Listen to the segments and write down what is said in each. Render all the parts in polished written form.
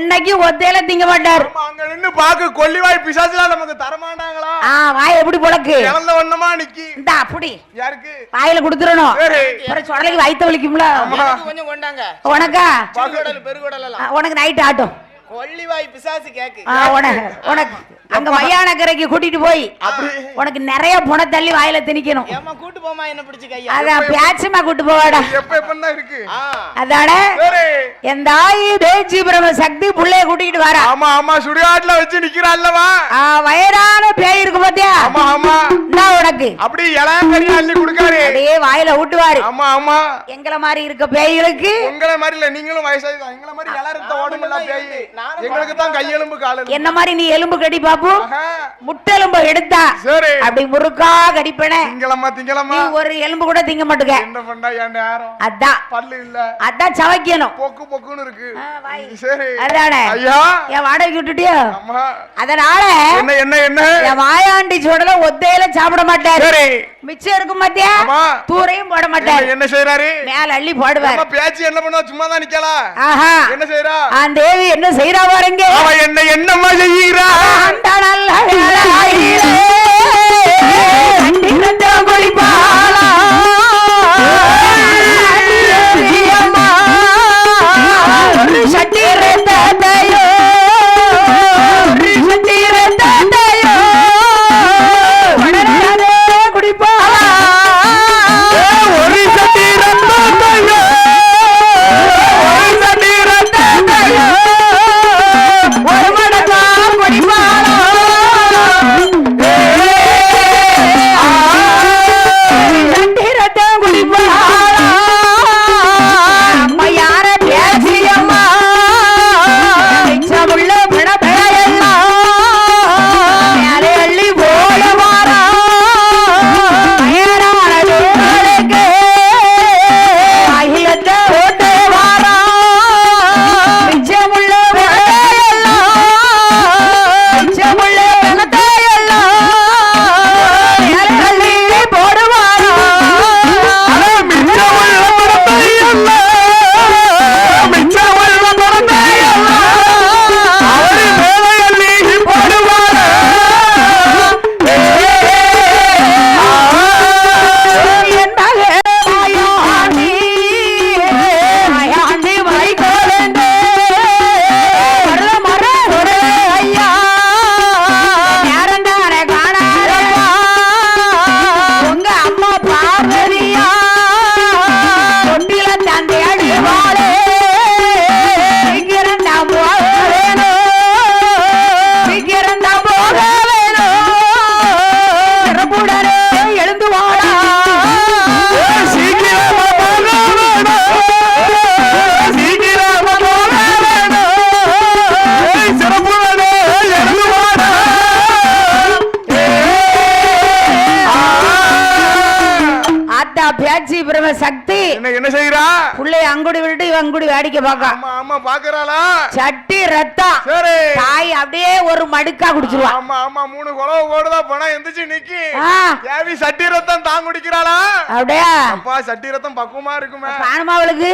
என்னைக்கு ஒத்தையில திங்க மாட்டாரு. அங்க நின்னு பாக்க கொல்லிவாய் பிசாசுலாம் நமக்கு தரமாட்டாங்களா? வாய் எப்படி பொளக்கு இறந்த ஒண்ணுமா நிக்கி இந்த அப்படி யாருக்கு வாயில குடுத்துறணும். அப்புறம் சொடலைக்கு வயித்த வலிக்கும்ல. கொஞ்சம் கொண்டாங்க. உனக்கா பெருகுடல் எல்லாம் உனக்கு நைட் ஆட்டும். கொல்லிவாய் பிசாசு கேக்கு. உனக்கு அங்க மயான கரைக்கு கூட்டிட்டு போய் உனக்கு நிறைய புன தள்ளி வாயில திணிக்கணும். ஏமா கூட்டு போமா என்ன பிடிச்சு கையா? அதான் பேச்சுமா கூட்டு போவாடா. எப்ப இருக்கு அதான என் தாயி பேச்சு பிரம சக்தி புள்ளைய கூட்டிட்டு வரா. ஆமா ஆமா சுடுகாட்டுல வச்சு நிக்கிறாள்லவா. வயதான பேய் இருக்கு பாத்தியா? ஆமா ஆமா நான் உனக்கு அப்படி இளங்கறி அள்ளி கொடுக்காரு. அப்படியே வாயில ஊட்டுவாரு. ஆமா ஆமா எங்கள மாதிரி இருக்க பேய்களுக்கு உங்கள மாதிரி இல்ல, நீங்களும் வயசாயிதான். எங்கள மாதிரி இளரத்த ஓடுங்களா பேய். எங்களுக்கு தான் கையெலும்பு கால். என்ன மாதிரி நீ எலும்பு கடி பாப்பு. முட்டெலும்பு எடுத்தா சரி அப்படி முறுக்கா கடிப்பனே. திங்களமா நீ ஒரு எலும்பு கூட திங்க மாட்டுக்க. என்ன பண்ணா ஏன் நேரம் அதான் பல்லு இல்ல, அதான் சவைக்கணும். பொக்குன்னு இருக்கு. சரி அதானே ஐயா என் வாடகைக்கு விட்டுட்டியோ? அம்மா அதனால என்ன என் வாயாண்டி சோடல ஒத்தையில சாப்பிட மாட்டாரு. மிச்சம் இருக்கும் பாத்தியா? தூரையும் போட மாட்டாரு. என்ன செய்யறாரு? மேல அள்ளி போடுவாரு. பேச்சு என்ன பண்ணுவா? சும்மா தான் நிக்கலா. என்ன செய்யறா? அந்த தேவி என்ன செய்யறா பாருங்க. அவ என்னம்மா செய்யறா? அந்த நல்ல வேளையிலே அண்டிரத்தம் குளிப்பாளா. சட்டிரத்தையோ குடிப்பாளா. ஒரு சட்டிரத்தையோ ஒரு மடக்கா குடிப்பாளா. சட்டிரத்தம் குடிப்பாளா. அம்மா யார பேசியம்மா மிச்சமுள்ள பிணப்பெயெல்லாம் மேலே அள்ளி போட மாறா. பயனான தூரலுக்கு அகிலத்தை ஓட்டு வாரா. மிச்சமுள்ள பிணத்தையெல்லாம் மிச்சமுள்ள பிணத்தையெல்லாம் மேலே அள்ளி போடுவாரா. சக்தி என்ன செய்யறா? புள்ளை அங்குடி விட்டு அங்குடி வேடிக்கை பாக்க. ஆமா பாக்குறாளா? சட்டி ரத்தம். சரி தாய் அப்படியே ஒரு மடுக்கா குடிச்சிருவா. ஆமா 3 குளவு ஓடுதா பணம் எந்திரிச்சு நிக்கி. தேவி சட்டி ரத்தம் தான் குடிக்கிறாளா? அப்படியே அப்பா சட்டி ரத்தம் பக்குவமா இருக்குமே. காணுமா அவளுக்கு?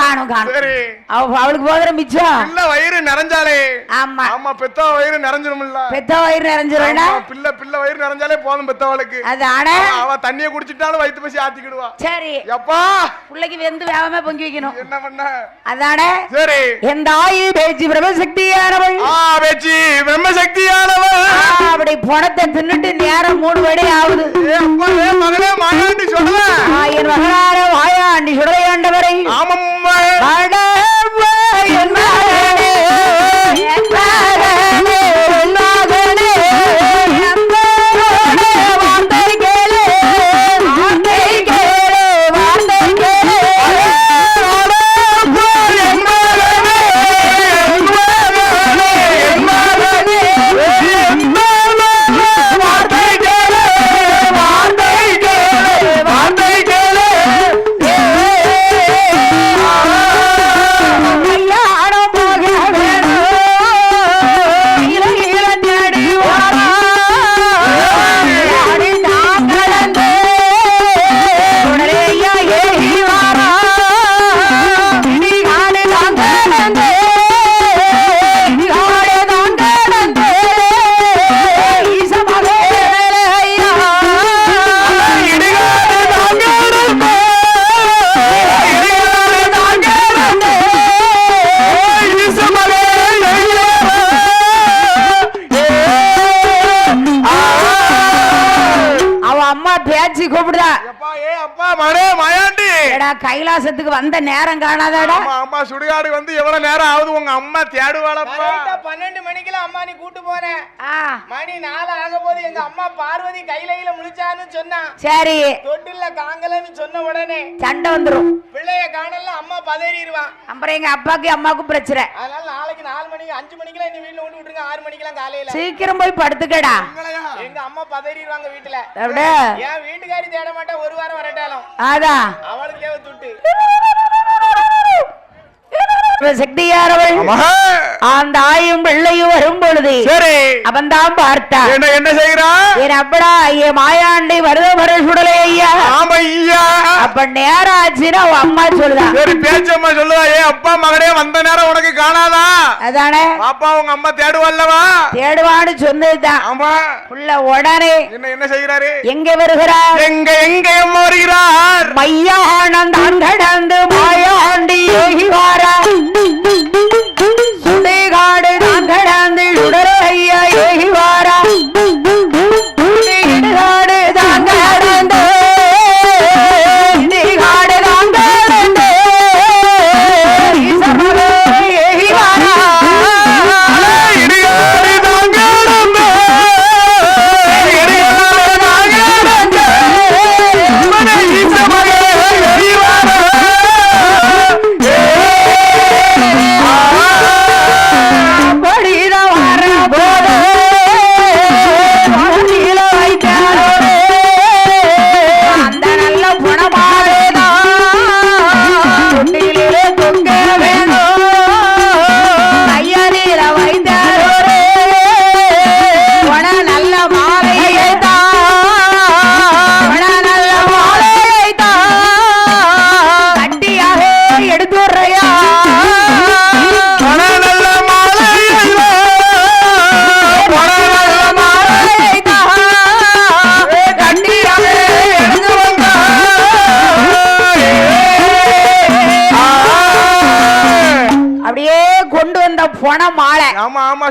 காணும். சரி அவளுக்கு போகிற மிச்சம் இல்ல வயிறு நிறைஞ்சாலே. ஆமா பெத்த வயிறு நிறைஞ்சிரும்ல. பெத்த வயிறு நிறைஞ்சிரும்னா பிள்ளை வயிறு நிறைஞ்சாலே போதும் பெத்தவளுக்கு. அதானே அவ தண்ணியை குடிச்சிட்டாலும் வயித்து பசி ஆத்திக்கிடுவா. சரி எப்பா புள்ளைக்கு வெந்து வேகமா பொங்கி வைக்கணும். என்ன பண்ண? அதானே சரி என் தாயி பேச்சு பிரம்மசக்தியானவள். பேச்சு பிரம்மசக்தியானவள். அப்படி பணத்தை தின்னுட்டு நேரம் 3 வடி ஆகுது. மகளே மாயாண்டி சொல்ல என் மகளார வாயாண்டி சுடலையாண்டவரை. ஆமம்மா என் மகனே என் மகனே என் மகனே வார்த்தை கேளு வார்த்தை கேளு வார்த்தை கேளு. வார்த்தை கேளு அம்மா பேச்சு கூப்பிடுதா. அப்பா ஏ அப்பா மகனே மாயாண்டி. ஏடா கைலாசத்துக்கு வந்த நேரம் காணாதாடா. ஆமா அம்மா சுடுகாடு வந்து எவ்வளவு நேரம் ஆகுது உங்க அம்மா தேடுவாளப்பா. 12 மணிக்கெல்லாம் அம்மா நீ கூட்டு போனேன். மணி 4 ஆக போது எங்க அம்மா பார்வதி கையில முழிச்சான்னு சொன்னா. சரி. தொட்டில்ல காங்கலன்னு சொன்ன உடனே சண்டை வந்துரும். பிள்ளைய காணல அம்மா பதறிடுவான். அப்புறம் எங்க அப்பாக்கு அம்மாவுக்கும் பிரச்சனை. அதனால நாளைக்கு 4 மணிக்கு 5 மணிக்கெல்லாம் நீ வீட்டுல கொண்டு விட்டுருங்க. 6 மணிக்கெல்லாம் காலையில சீக்கிரம் போய் படுத்துக்கடா. எங்க அம்மா பதறிடுவாங்க வீட்டுல. என் வீட்டுக்காரி தேட மாட்டா 1 வாரம் வரட்டாலும். அதான் அவளுக்கு தேவை துட்டு. சக்தியாரவள் அந்த ஆயும் பிள்ளையும் வரும் பொழுது அவன் தான் பார்த்தா. என்ன செய்யறான்? என் அப்படா ஐயா மாயாண்டி வருதவர சுடலை ஐயா. ஆமா ஐயா. அப்ப நேரம் ஆச்சுன்னா அம்மா சொல்லுதா. சரி பேச்சம்மா சொல்லுதா. ஏ அப்பா மகனே வந்த நேரம் உனக்கு காணாதா? அதானே பாப்பா உங்க அம்மா தேடுவல்லவா? தேடுவான்னு சொன்னதுதான். ஆமா. உள்ள உடனே என்ன செய்யறாரு? எங்க வருகிறார்? எங்க வருகிறார்? மையானந்தான் கடந்து மாயாண்டி ஏகி வாரா. சுடுகாடு நான் கடந்து சுடர ஐயா ஏகி வாரா. சுடுகாடு தான் கடந்து சுடுகாடு தான் கடந்து ஏகி வாரா.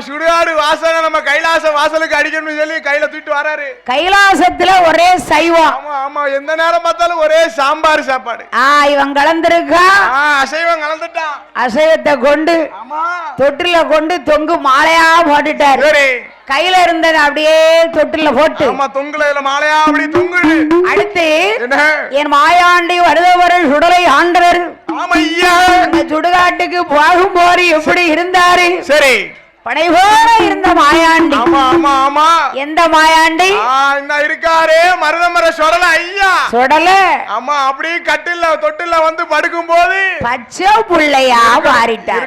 சுடுகாடு வாசனை நம்ம கைலாச வாசலுக்கு அடிக்கணும்னு சொல்லி கையில தூக்கிட்டு வராரு. கைலாசத்துல ஒரே சைவம். ஆமா ஆமா எந்த நேரம் பார்த்தாலும் ஒரே சாம்பார் சாப்பாடு. இவன் கலந்துருக்கா. அசைவம் கலந்துட்டான். அசைவத்தை கொண்டு தொட்டில கொண்டு தொங்கு மாலையா போட்டுட்டாரு. கையில இருந்தது அப்படியே தொட்டில போட்டு தொங்குல மாலையா அப்படி தொங்குது. அடுத்து என் மாயாண்டி வருதவர சுடலை ஆண்டவர் சுடுகாட்டுக்கு போகும் போது எப்படி இருந்தாரு? சரி படை போல இருந்த மாயாண்டி. ஆமா ஆமா ஆமா. எந்த மாயாண்டி? இருக்காரு மருதமர சொடல ஐயா. சொடல. ஆமா அப்படி கட்டில தொட்டில வந்து படுக்கும் போது பச்சை புள்ளையா மாறிட்டார்.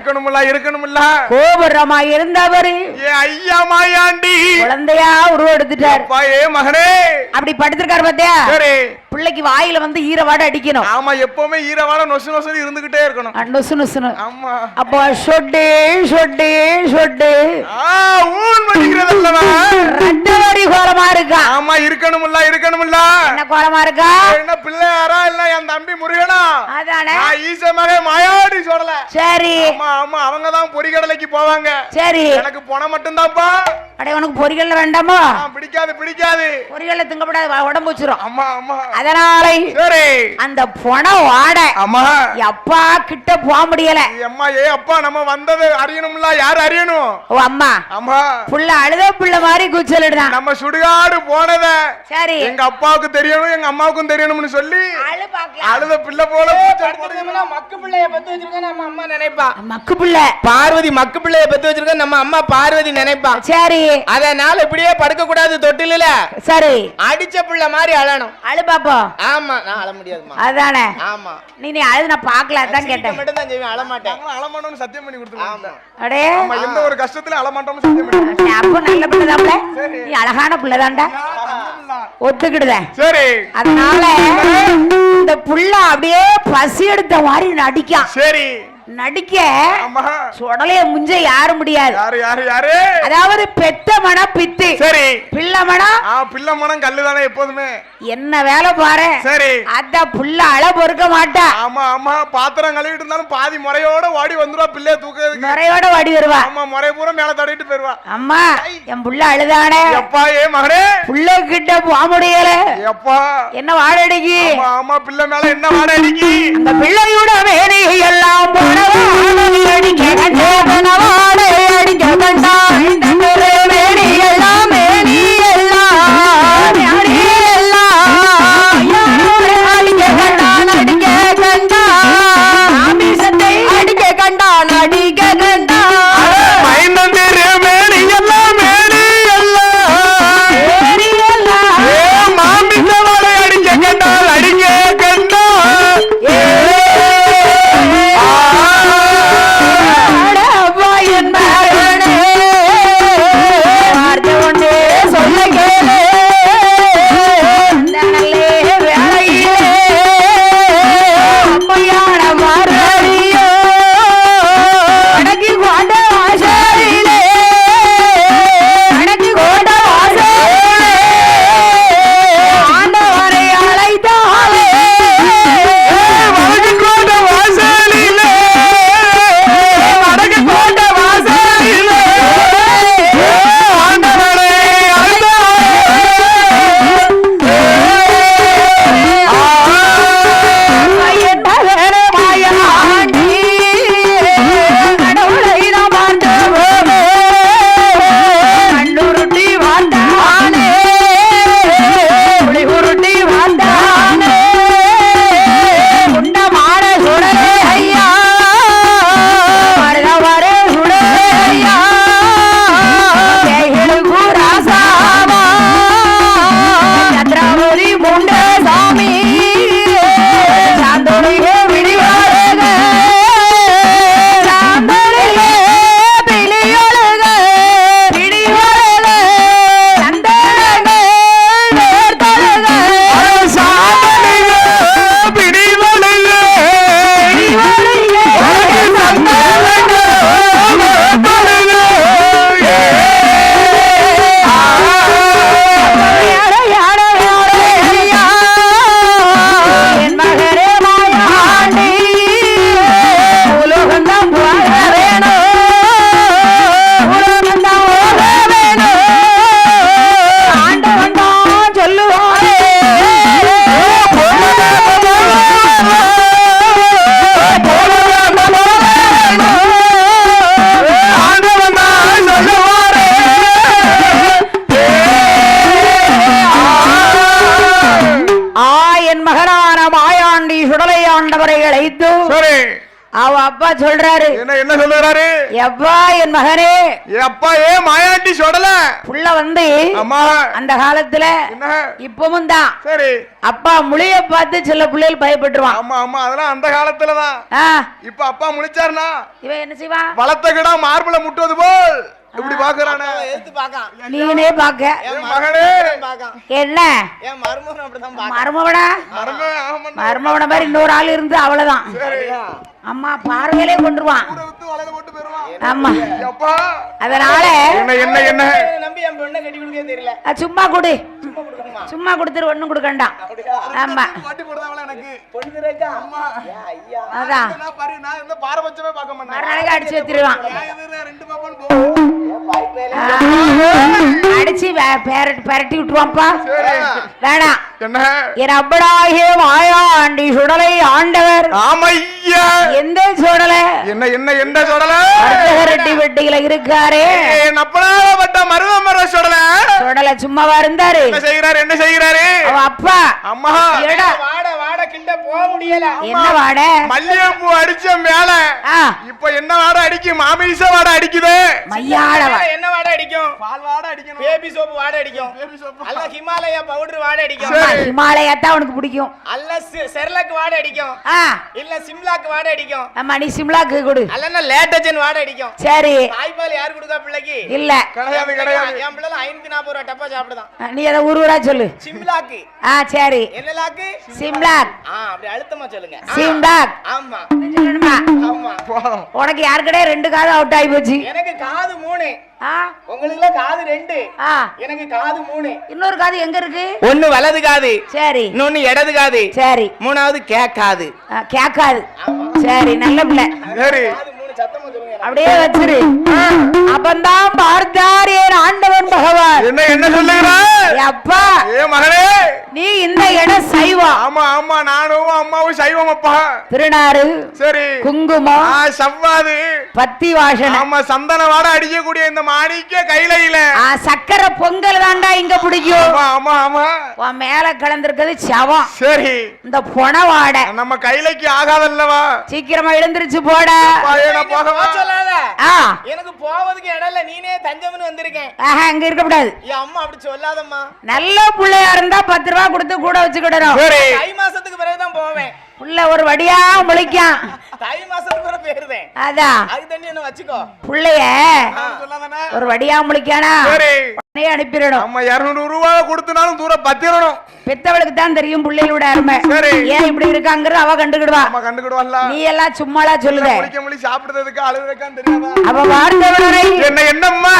இருக்கணும்ல கோபுரமா இருந்தவரு ஐயா மாயாண்டி குழந்தையா உருவெடுத்துட்டார். ஏ மகனே அப்படி படுத்திருக்காரு பாத்தியா? சரி. பிள்ளைக்கு வாயில வந்து ஈரவாட அடிக்கணும். ஆமா எப்பவுமே ஈரவாட நொசு நொசு இருந்துகிட்டே இருக்கணும். நொசு நொசுன்னு. ஆமா. அப்போ சொட்டு சொட்டு சொட்டு கோலமா இருக்கா. ஆமா இருக்கணும்ல. என்ன கோலமா இருக்கா? என்ன பிள்ளையாரா இல்ல என் தம்பி முருகனா? அதானே ஈச மகன் மாயாடி சொல்லல. சரி. ஆமா ஆமா அவங்க தான் பொரிகடலைக்கு போவாங்க. சரி. எனக்கு போன மட்டும் தான்ப்பா. அடே உனக்கு பொரிகடல வேண்டாமா? பிடிக்காது. பொரிகடல திங்கப்படாது உடம்பு வச்சிரும். ஆமா ஆமா. அதனால சரி அந்த பொண வாட. ஆமா. அப்பா கிட்ட போக முடியல. அம்மா ஏ அப்பா நம்ம வந்தது அறியணும்ல. யார் அறியணும்? ஓ அம்மா. ஆமா. புள்ள அழுத புள்ள மாதிரி கூச்சலிடுதான். நம்ம சுடுகாடு போனத சரி எங்க அப்பாவுக்கு தெரியணும் எங்க அம்மாவுக்கும் தெரியணும்னு சொல்லி அழுத பிள்ளை போல மக்கு பிள்ளைய பத்து வச்சிருக்க நம்ம அம்மா நினைப்பா. மக்கு பிள்ளை பார்வதி மக்கு பிள்ளைய பத்து வச்சிருக்க நம்ம அம்மா பார்வதி நினைப்பா. சரி. அதனால இப்படியே படுக்க கூடாது தொட்டில. சரி. அடிச்ச பிள்ளை மாதிரி அழணும். அழு பாப்போம். ஆமா நான் அழ முடியாதுமா. அதானே. ஆமா. நீ அழுது நான் பார்க்கல அதான் கேட்டேன். மட்டும் தான் செய்வேன் அழ மாட்டேன். அழ மாட்டோம்னு சத்தியம் பண்ணி கொடுத்துருவோம். ஆமா. அடே ஆமா எந்த ஒரு கஷ்டத்துல அழ மாட்டோம்னு சத்தியம் பண்ணி. அப்ப நல்ல பிள்ளை தான்ல. நீ அழகான பிள்ளை தான்டா. ஒத்துக்கிடுதே. சரி. அதனால இந்த புள்ள அப்படியே பசி எடுத்த மாதிரி நடிக்கான். சரி. நடிக்க சுடலைய முஞ்ச யாரும் முடியாது. யாரு யாரு யாரு? அதாவது பெத்த மனம் பித்து. சரி. பிள்ளை மனம்? பிள்ளை மனம் கல்லுதானே எப்போதுமே. என்ன வேலை பாரு. சரி. அத புள்ள அழ பொறுக்க மாட்டா. ஆமா ஆமா, பாத்திரம் கழுவிட்டு இருந்தாலும் பாதி முறையோட ஓடி வந்துருவா பிள்ளைய தூக்குறதுக்கு. முறையோட ஓடி வருவா. ஆமா, முறை பூரா மேல தடவிட்டு போயிருவா. அம்மா என் புள்ள அழுதானே. எப்பா ஏ மகனே, புள்ள கிட்ட போக முடியல. எப்பா என்ன வாட அடிக்கி. ஆமா, பிள்ளை மேல என்ன வாட அடிக்கி. அந்த பிள்ளையோட வேணி எல்லாம் போனவா அடிக்க கண்டவனாட அடிக்க கண்டா வேணி எல்லாம் வேணி எல்லாம் அடிக்க கண்டான் அடிக்க கண்டா ஆமிசத்தை அடிக்க கண்டான் அடிக்க கண்டா மைந்தந்திரு மேனி எல்லாம் மேனி எல்லாம் வேணி எல்லாம் மாமிசவாளை அடிக்க கண்டால் அடிக்க கண்டா அவ அப்பா சொல்றாரு. என்ன சொல்றாரு? எப்பா என் மகனே, எப்பா ஏ மாயாண்டி சொல்லல. புள்ள வந்து அம்மா அந்த காலத்துல இப்பவும் தான். சரி. அப்பா முழிய பார்த்து சில பிள்ளைகள் பயப்பட்டுருவான். ஆமா ஆமா, அதெல்லாம் அந்த காலத்துலதான். இப்ப அப்பா முழிச்சாருனா இவன் என்ன செய்வா? வளர்த்த கிடா மார்புல முட்டுவது போல் இப்படி பாக்குறானே. நீனே பாக்க மகனே என்ன மருமவன மாதிரி இன்னொரு ஆள் இருந்து அவ்வளவுதான். அம்மா பார்வையிலே கொண்டுருவான். ஆமா, அதனால என்ன என்ன சும்மா கொடு, சும்மா கொடுத்துரு, ஒண்ணும் கொடுக்கண்டாம். ஆமா, அதான் மறுநாளைக்கு அடிச்சு வச்சிருவான். அடிச்சு பெரட்டி விட்டுருவான்ப்பா. வேணாம். என் அப்படாகிய மாயாண்டி சுடலை ஆண்டவர். ஆமையா, எந்த சுடல? என்ன என்ன எந்த சுடல? ரெட்டி வெட்டிகளை இருக்காரு. நப்பனாவட்ட மருவமர சுடல. சுடல சும்மாவா இருந்தாரு? என்ன செய்யறாரு? என்ன செய்யறாரு? அப்பா அம்மா வாட வாட கிட்ட போக முடியல. என்ன வாட? மல்லிகைப்பூ அடிச்ச மேல இப்ப என்ன வாட அடிக்கும்? மாமிச வாட அடிக்குது. மையாட என்ன வாட அடிக்கும்? பால் வாட அடிக்கும். பேபி சோப்பு வாட அடிக்கும். அல்ல ஹிமாலயா பவுடர் வாட அடிக்கும். ஹிமாலயா தான் உனக்கு பிடிக்கும். அல்ல செர்லக் வாட அடிக்கும். இல்ல சிம்லாக்கு வாட அடிக்கும். அம்மா நீ சிம்லாக்கு கொடு. அல்லன்னா லேட்டஜன் வாட அடிக்கும். சரி. தாய்பால் யார் கொடுத்தா பிள்ளைக்கு? இல்ல கிடையாது கிடையாது. என் பிள்ளை 540 ரூபாய் டப்பா சாப்பிடுதான். நீ அத ஊருவரா சொல்லு. சிம்லாக்கு. சரி. என்ன லாக்கு? சிம்லாக். அப்படி அழுத்தமா சொல்லுங்க. சீம்டாக். ஆமா சொல்லணுமா? ஆமா. உனக்கு யாருக்கடே 2 காது அவுட் ஆகி போச்சு. எனக்கு காது 3. உங்களுக்கு காது 2. எனக்கு காது 3. இன்னொரு காது எங்க இருக்கு? ஒன்னு வலது காது. சரி. இன்னொன்னு இடது காது. சரி. மூணாவது கேக்காது. கேக்காது. சரி, நல்ல பிள்ளை. சரி. அப்படியே வச்சிரு. அப்பந்தான் பார்த்தார் என் ஆண்டவன் பகவான். என்ன சொல்லுகிறாய்? அப்பா, ஏ மகனே, நீ இந்த இடம் சைவம். ஆமா ஆமா, நானும் அம்மாவும் சைவம் அப்பா. திருநாறு. சரி. குங்குமம். சவ்வாது. பத்தி வாசனை. ஆமா, சந்தன வாட அடிக்கக்கூடிய இந்த மாணிக்க கையில சக்கரை பொங்கல் தாண்டா இங்க பிடிக்கும். ஆமா ஆமா ஆமா. உன் மேல கலந்திருக்கிறது சவம். சரி. இந்த பொண வாடை நம்ம கையிலைக்கு ஆகாதல்லவா? சீக்கிரமா எழுந்திருச்சு போட. எனக்கு போவதுக்கு இடம் இல்ல, நீனே தஞ்சம்னு வந்திருக்கேன். அங்க இருக்க கூடாது. என் அம்மா அப்படி சொல்லாதம்மா. நல்ல பிள்ளையா இருந்தா 10 ரூபா கொடுத்து கூட வச்சுக்கிடணும். தை மாசத்துக்கு பிறகுதான் போவேன். புள்ள ஒரு வடியா முளைக்கும். தை மாசத்துக்கு பிறகு பேருதேன். அதான் அதுக்கு தண்ணி என்ன வச்சுக்கோ. புள்ளைய ஒரு வடியா முளைக்கானா அனுப்பிடணும். நம்ம 200 ரூபாய் கொடுத்தனாலும் தூரம் பத்திரணும். பெத்தவளுக்கு தான் தெரியும் பிள்ளைகளோட அருமை. ஏன் இப்படி இருக்காங்கிறது அவ கண்டுக்கிடுவா. நீ எல்லாம் சும்மாலா சொல்லுத. சாப்பிடுறதுக்கு அழுதுறதுக்கான்னு தெரியாதா? அவ வார்த்தை என்னம்மா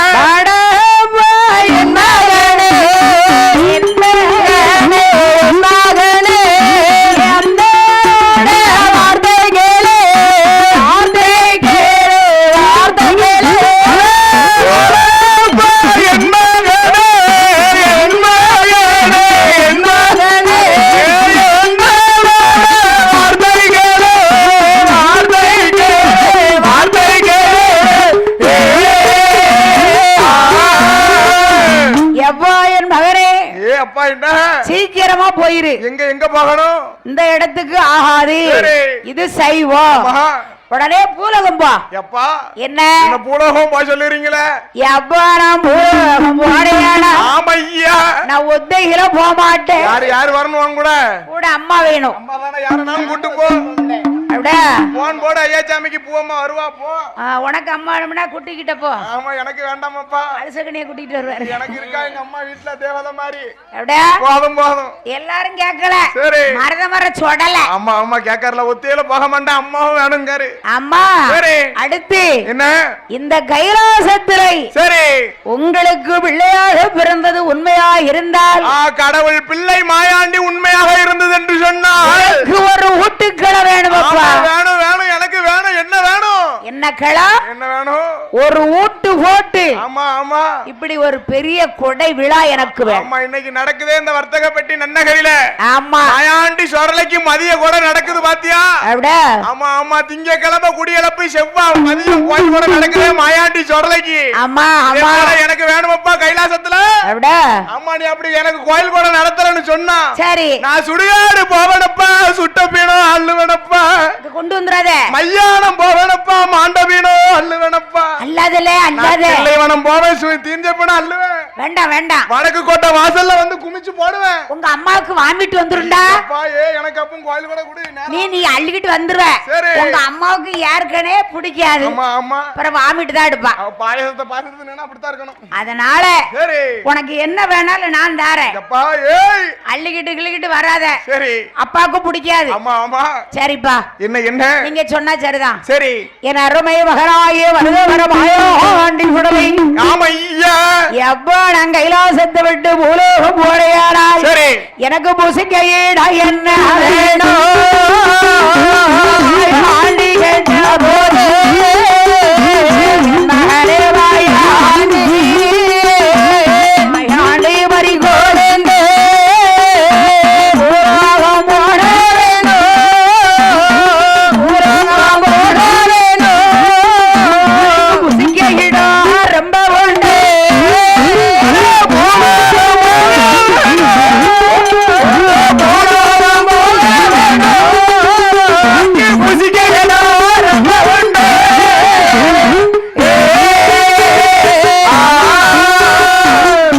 சீக்கிரமா போயிரு. எங்க போகணும்? இந்த இடத்துக்கு ஆகாது. இது சைவம். உடனே பூலகம் போ. எப்பா என்ன பூலகம் போய் சொல்லுறீங்களே? எப்பா நான் பூலகம் போறேனா? ஆமையா, நான் ஒத்தையில போக மாட்டேன். யாரு வரணும் கூட? கூட அம்மா வேணும். அம்மா தானே, யாரனாலும் கூட்டு போ. அப்படியே போன் போட ஐயா சாமிக்கு பூவம்மா வருவா போ. உனக்கு அம்மா வேணும்னா குட்டிக்கிட்ட போ. ஆமா, எனக்கு வேண்டாமப்பா. அலசகனிய கூட்டிட்டு வருவாரு. எனக்கு இருக்கா எங்க அம்மா வீட்டுல தேவதை மாதிரி. அப்படியே போதும் போதும். எல்லாரும் கேட்கல. சரி. மர சொடல. ஆமா ஆமா, கேட்கறல. ஒத்தையில போக மாட்டேன், அம்மாவும் வேணுங்காரு. அம்மா. சரி. அடுத்து என்ன? இந்த கைலாசத்திலே சரி உங்களுக்கு பிள்ளையாக பிறந்தது உண்மையா இருந்தால் கடவுள் பிள்ளை மாயாண்டி உண்மையாக இருந்தது என்று சொன்னால் ஒரு ஊட்டுக்களை வேணும். வேணும் வேணும், எனக்கு வேணும். என்ன வேணும்? என்ன கிளா? என்ன வேணும்? ஒரு ஊட்டு போட்டு. ஆமா ஆமா, இப்படி ஒரு பெரிய கொடை விழா எனக்கு வேணும். ஆமா, இன்னைக்கு நடக்குதே இந்த வர்த்தக பெட்டி நன்னகரில. ஆமா, மாயாண்டி சொரலைக்கு மதிய கூட நடக்குது பாத்தியா? அப்படியே. ஆமா ஆமா, திங்கக்கிழமை குடியளப்பு, செவ்வாய் மதியம் கோயில் கூட நடக்குதே மாயாண்டி சொரலைக்கு. ஆமா ஆமா, எனக்கு வேணுமப்பா கைலாசத்துல. அப்படியே. ஆமா, நீ அப்படி எனக்கு கோயில் கூட நடத்துறன்னு சொன்னா சரி, நான் சுடுகாடு போவனப்பா, சுட்ட பீனம் அள்ளுவனப்பா, கொண்டு வந்துறாத. மையானம் போவனப்பா, மாண்டபீனோ அள்ளுவனப்பா. அல்லாதலே அல்லாதே. இல்லைவனம் போவேன், தீஞ்ச பீனம் அள்ளுவேன். வேண்டாம் வேண்டாம், வடக்கு கோட்டை வாசல்ல வந்து குமிச்சு போடுவேன். உங்க அம்மாவுக்கு வாமிட்டு வந்துருண்டா. எனக்கு அப்பவும் கோயில் கூட குடி. நீ அள்ளிக்கிட்டு வந்துருவ. உங்க அம்மாவுக்கு ஏற்கனவே பிடிக்காது. ஆமா ஆமா, அப்புறம் வாமிட்டு தான் எடுப்பா. பாயசத்தை பாத்துட்டு அப்படித்தான் இருக்கணும். அதனால உனக்கு என்ன வேணாலும் நான் தாரேன். அள்ளிக்கிட்டு கிள்ளிக்கிட்டு வராத. சரி, அப்பாவுக்கு பிடிக்காது. ஆமா ஆமா, சரிப்பா. என்ன என்ன நீங்க சொன்னா சரிதான். சரி. என் அருமை மகனாய வருதவரமாயோ ஆண்டி சுடலை. ஆமையா, எப்போ நான் கைலாசத்தை விட்டு பூலோகம் போறையாடா. சரி, எனக்கு புசிக்கையேடா என்ன வேணும்?